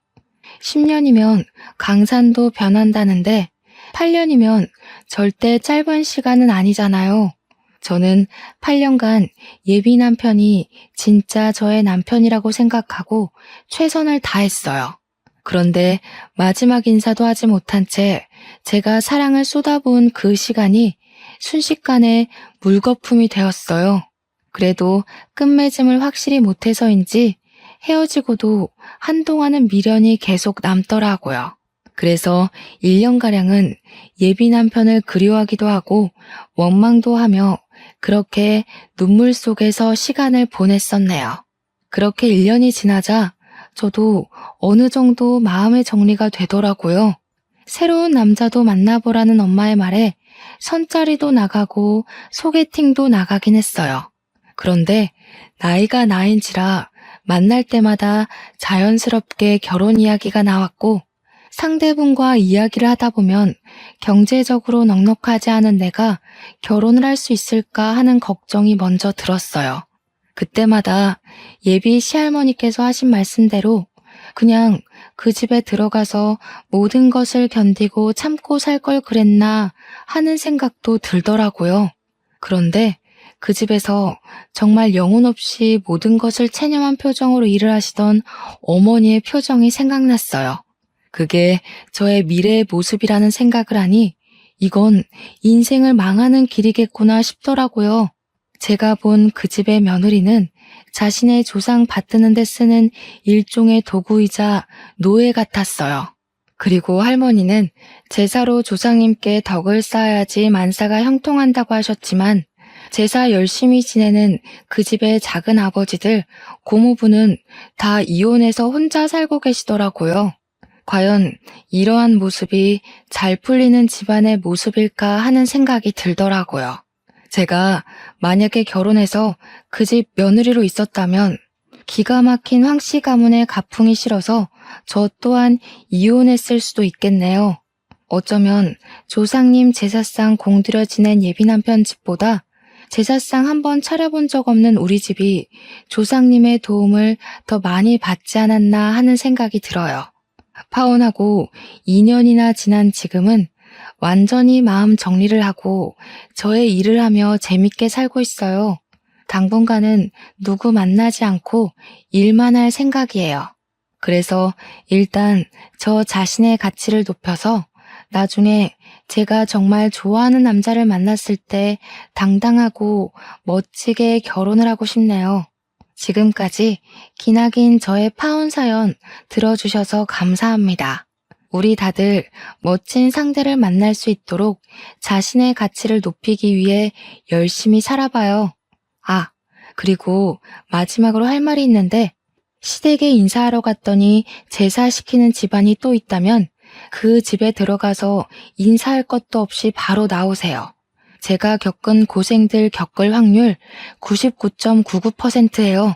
10년이면 강산도 변한다는데 8년이면 절대 짧은 시간은 아니잖아요. 저는 8년간 예비 남편이 진짜 저의 남편이라고 생각하고 최선을 다했어요. 그런데 마지막 인사도 하지 못한 채 제가 사랑을 쏟아부은 그 시간이 순식간에 물거품이 되었어요. 그래도 끝맺음을 확실히 못해서인지 헤어지고도 한동안은 미련이 계속 남더라고요. 그래서 1년가량은 예비 남편을 그리워하기도 하고 원망도 하며 그렇게 눈물 속에서 시간을 보냈었네요. 그렇게 1년이 지나자 저도 어느 정도 마음의 정리가 되더라고요. 새로운 남자도 만나보라는 엄마의 말에 선자리도 나가고 소개팅도 나가긴 했어요. 그런데 나이가 나인지라 만날 때마다 자연스럽게 결혼 이야기가 나왔고 상대분과 이야기를 하다 보면 경제적으로 넉넉하지 않은 내가 결혼을 할 수 있을까 하는 걱정이 먼저 들었어요. 그때마다 예비 시할머니께서 하신 말씀대로 그냥 그 집에 들어가서 모든 것을 견디고 참고 살 걸 그랬나 하는 생각도 들더라고요. 그런데 그 집에서 정말 영혼 없이 모든 것을 체념한 표정으로 일을 하시던 어머니의 표정이 생각났어요. 그게 저의 미래의 모습이라는 생각을 하니 이건 인생을 망하는 길이겠구나 싶더라고요. 제가 본 그 집의 며느리는 자신의 조상 받드는 데 쓰는 일종의 도구이자 노예 같았어요. 그리고 할머니는 제사로 조상님께 덕을 쌓아야지 만사가 형통한다고 하셨지만 제사 열심히 지내는 그 집의 작은 아버지들, 고모부는 다 이혼해서 혼자 살고 계시더라고요. 과연 이러한 모습이 잘 풀리는 집안의 모습일까 하는 생각이 들더라고요. 제가 만약에 결혼해서 그 집 며느리로 있었다면 기가 막힌 황씨 가문의 가풍이 싫어서 저 또한 이혼했을 수도 있겠네요. 어쩌면 조상님 제사상 공들여 지낸 예비 남편 집보다 제사상 한 번 차려본 적 없는 우리 집이 조상님의 도움을 더 많이 받지 않았나 하는 생각이 들어요. 파혼하고 2년이나 지난 지금은 완전히 마음 정리를 하고 저의 일을 하며 재밌게 살고 있어요. 당분간은 누구 만나지 않고 일만 할 생각이에요. 그래서 일단 저 자신의 가치를 높여서 나중에 제가 정말 좋아하는 남자를 만났을 때 당당하고 멋지게 결혼을 하고 싶네요. 지금까지 기나긴 저의 파혼 사연 들어주셔서 감사합니다. 우리 다들 멋진 상대를 만날 수 있도록 자신의 가치를 높이기 위해 열심히 살아봐요. 아, 그리고 마지막으로 할 말이 있는데 시댁에 인사하러 갔더니 제사시키는 집안이 또 있다면 그 집에 들어가서 인사할 것도 없이 바로 나오세요. 제가 겪은 고생들 겪을 확률 99.99%예요.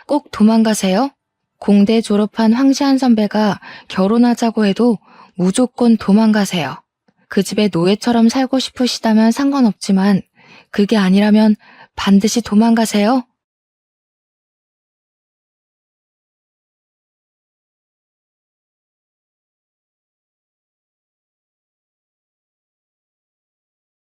꼭 도망가세요. 공대 졸업한 황시한 선배가 결혼하자고 해도 무조건 도망가세요. 그 집에 노예처럼 살고 싶으시다면 상관없지만 그게 아니라면 반드시 도망가세요.